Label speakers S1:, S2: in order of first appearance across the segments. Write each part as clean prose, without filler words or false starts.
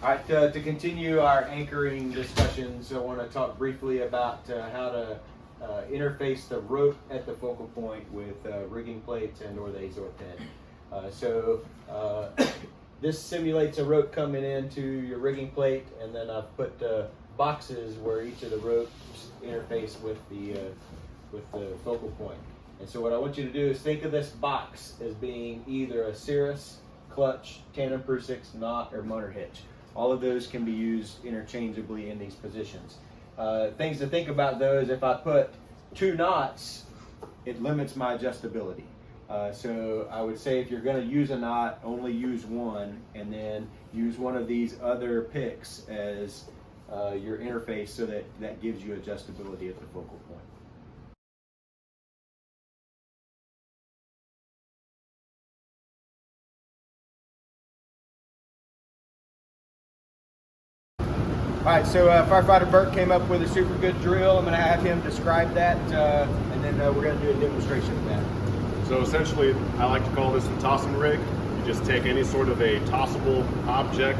S1: All right, to continue our anchoring discussions, I want to talk briefly about how to interface the rope at the focal point with rigging plates and or the Azor ped. This simulates a rope coming into your rigging plate, and then I've put boxes where each of the ropes interface with the focal point. And so what I want you to do is think of this box as being either a Cirrus, clutch, tandem per 6 knot, or motor hitch. All of those can be used interchangeably in these positions. Things to think about though is if I put 2 knots, it limits my adjustability. So I would say if you're going to use a knot, only use one, and then use one of these other picks as your interface so that gives you adjustability at the focal point. All right, so firefighter Burke came up with a super good drill. I'm going to have him describe that, and then we're going to do a demonstration of that.
S2: So essentially, I like to call this the tossing rig. You just take any sort of a tossable object,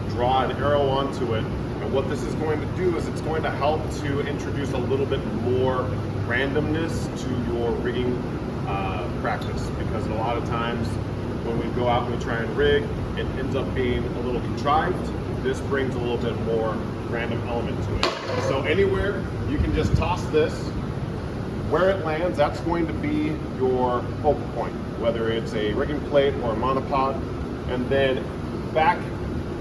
S2: draw an arrow onto it, and what this is going to do is it's going to help to introduce a little bit more randomness to your rigging practice, because a lot of times when we go out and we try and rig, it ends up being a little contrived. This brings a little bit more random element to it. So anywhere you can just toss this, where it lands, that's going to be your focal point, whether it's a rigging plate or a monopod. And then back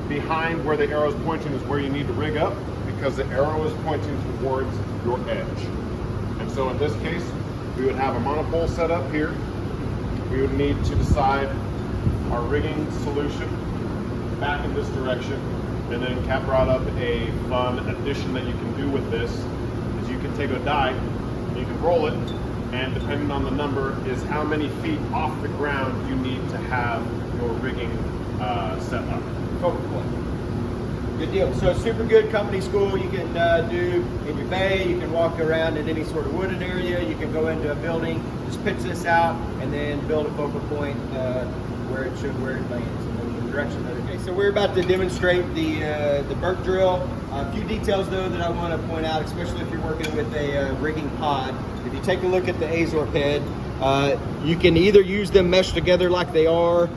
S2: behind where the arrow is pointing is where you need to rig up, because the arrow is pointing towards your edge. And so in this case, we would have a monopole set up here. We would need to decide our rigging solution back in this direction. And then Kat brought up a fun addition that you can do with this, is you can take a die, you can roll it, and depending on the number is how many feet off the ground you need to have your rigging set up.
S1: Focal point. Good deal. So super good company school you can do in your bay. You can walk around in any sort of wooded area. You can go into a building, just pitch this out, and then build a focal point where it lands. Direction. Okay, so we're about to demonstrate the Burke drill. A few details though that I want to point out, especially if you're working with a rigging pod. If you take a look at the Azor ped, you can either use them meshed together like they are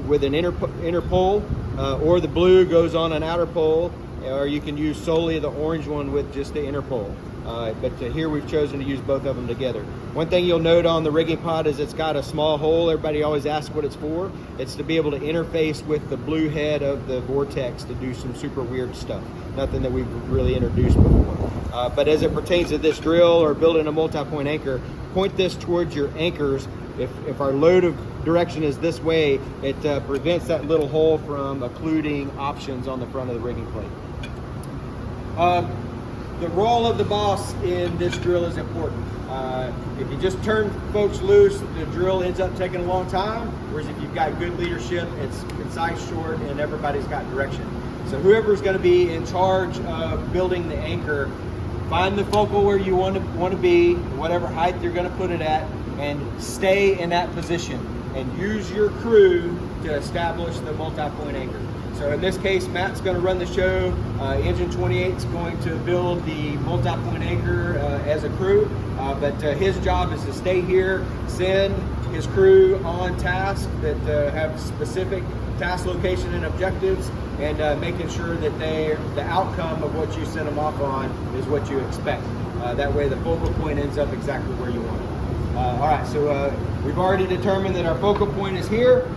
S1: with an inner pole, or the blue goes on an outer pole, or you can use solely the orange one with just the inner pole. But here we've chosen to use both of them together. One thing you'll note on the rigging pod is it's got a small hole. Everybody always asks what it's for. It's to be able to interface with the blue head of the vortex to do some super weird stuff. Nothing that we've really introduced before. But as it pertains to this drill or building a multi-point anchor, point this towards your anchors. If our load of direction is this way, it prevents that little hole from occluding options on the front of the rigging plate. The role of the boss in this drill is important. If you just turn folks loose, the drill ends up taking a long time, whereas if you've got good leadership, it's concise, short, and everybody's got direction. So whoever's going to be in charge of building the anchor, find the focal where you want to be, whatever height you're going to put it at, and stay in that position, and use your crew to establish the multi-point anchor. So in this case, Matt's going to run the show. Engine 28 is going to build the multi-point anchor as a crew, but his job is to stay here, send his crew on task that have specific task location and objectives, and making sure that the outcome of what you send them off on is what you expect. That way the focal point ends up exactly where you want it. All right, so we've already determined that our focal point is here.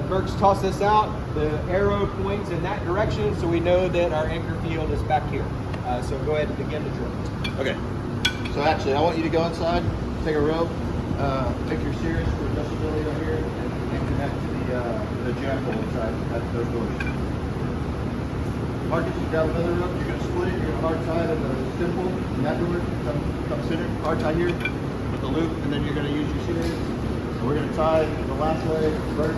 S1: Burke's tossed this out. The arrow points in that direction, so we know that our anchor field is back here. So go ahead and begin the drill.
S3: Okay. So actually, I want you to go inside, take a rope, take your Cirrus for adjustability right here, and connect to the jam hole inside those doors. Marcus, you grab another rope. You're going to split it. You're going to hard tie it in the stem hole in that door. Come center. Hard tie here with the loop, and then you're going to use your Cirrus. And we're going to tie the last leg Burke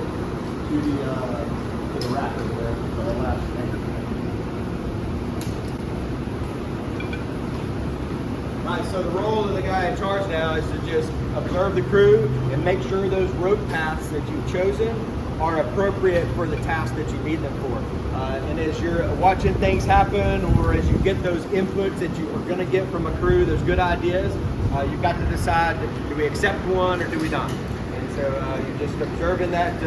S3: to the rack over there for the last anchor.
S1: Right, so the role of the guy in charge now is to just observe the crew and make sure those rope paths that you've chosen are appropriate for the task that you need them for. And as you're watching things happen, or as you get those inputs that you are going to get from a crew, those good ideas, you've got to decide, do we accept one or do we not? And so you're just observing that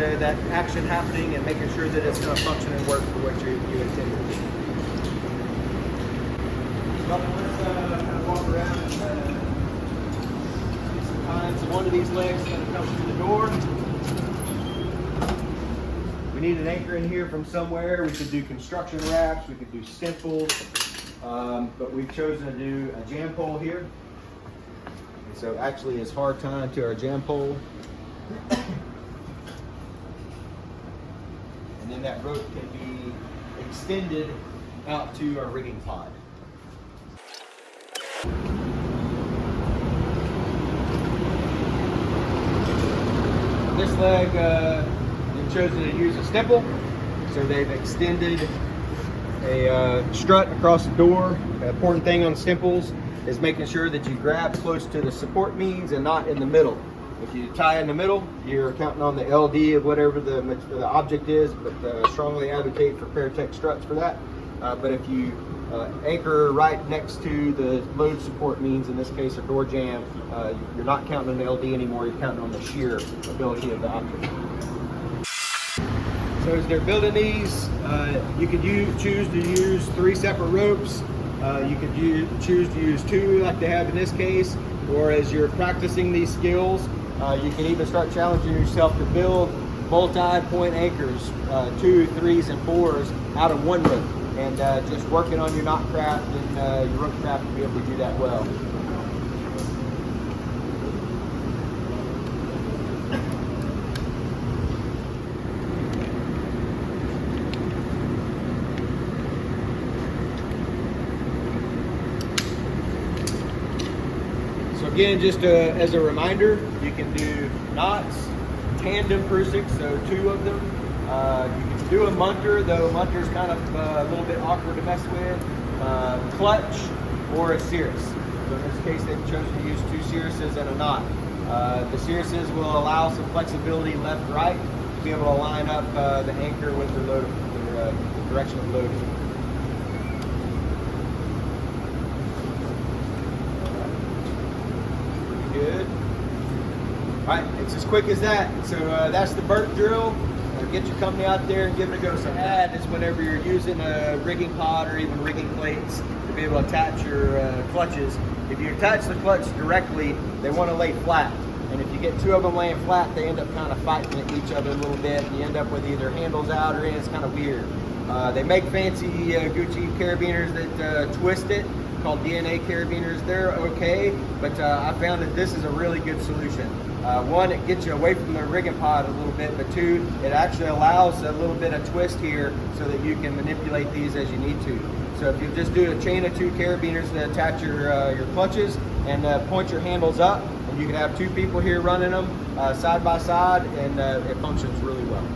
S1: action happening and making sure that it's going to function and work for what you intended to do. Well, let's kind of walk around and see some time. So one of these legs is going to come through the door. We need an anchor in here from somewhere. We could do construction wraps, we could do stimples, but we've chosen to do a jam pole here. And so actually it's hard time to our jam pole. And then that rope can be extended out to our rigging pod. This leg, they've chosen to use a stipple, so they've extended a strut across the door. The important thing on stimples is making sure that you grab close to the support means and not in the middle. If you tie in the middle, you're counting on the LD of whatever the object is, but strongly advocate for Paratech struts for that. But if you anchor right next to the load support means, in this case a door jamb, you're not counting on the LD anymore, you're counting on the shear ability of the object. So as they're building these, you could choose to use 3 separate ropes. You could choose to use 2 like they have in this case, or as you're practicing these skills, you can even start challenging yourself to build multi-point anchors, 2, 3s, and 4s out of one rope. And just working on your knot craft and your rope craft to be able to do that well. So again, just as a reminder, you can do knots, tandem prusik, so 2 of them. You can do a munter, though munter's kind of a little bit awkward to mess with. Clutch or a cirrus. So in this case, they've chosen to use 2 cirruses and a knot. The cirruses will allow some flexibility left-right to be able to line up the anchor with the load, the direction of loading. Pretty good. All right, it's as quick as that. So that's the Burke Drill. Get your company out there and give it a go. So add is whenever you're using a rigging pod or even rigging plates to be able to attach your clutches. If you attach the clutch directly, they want to lay flat. And if you get 2 of them laying flat, they end up kind of fighting at each other a little bit, and you end up with either handles out or in. It's kind of weird. They make fancy Gucci carabiners that twist it, called DNA carabiners. They're okay, but I found that this is a really good solution. 1, it gets you away from the rigging pod a little bit, but 2, it actually allows a little bit of twist here so that you can manipulate these as you need to. So if you just do a chain of 2 carabiners to attach your clutches and point your handles up, and you can have 2 people here running them side by side, and it functions really well.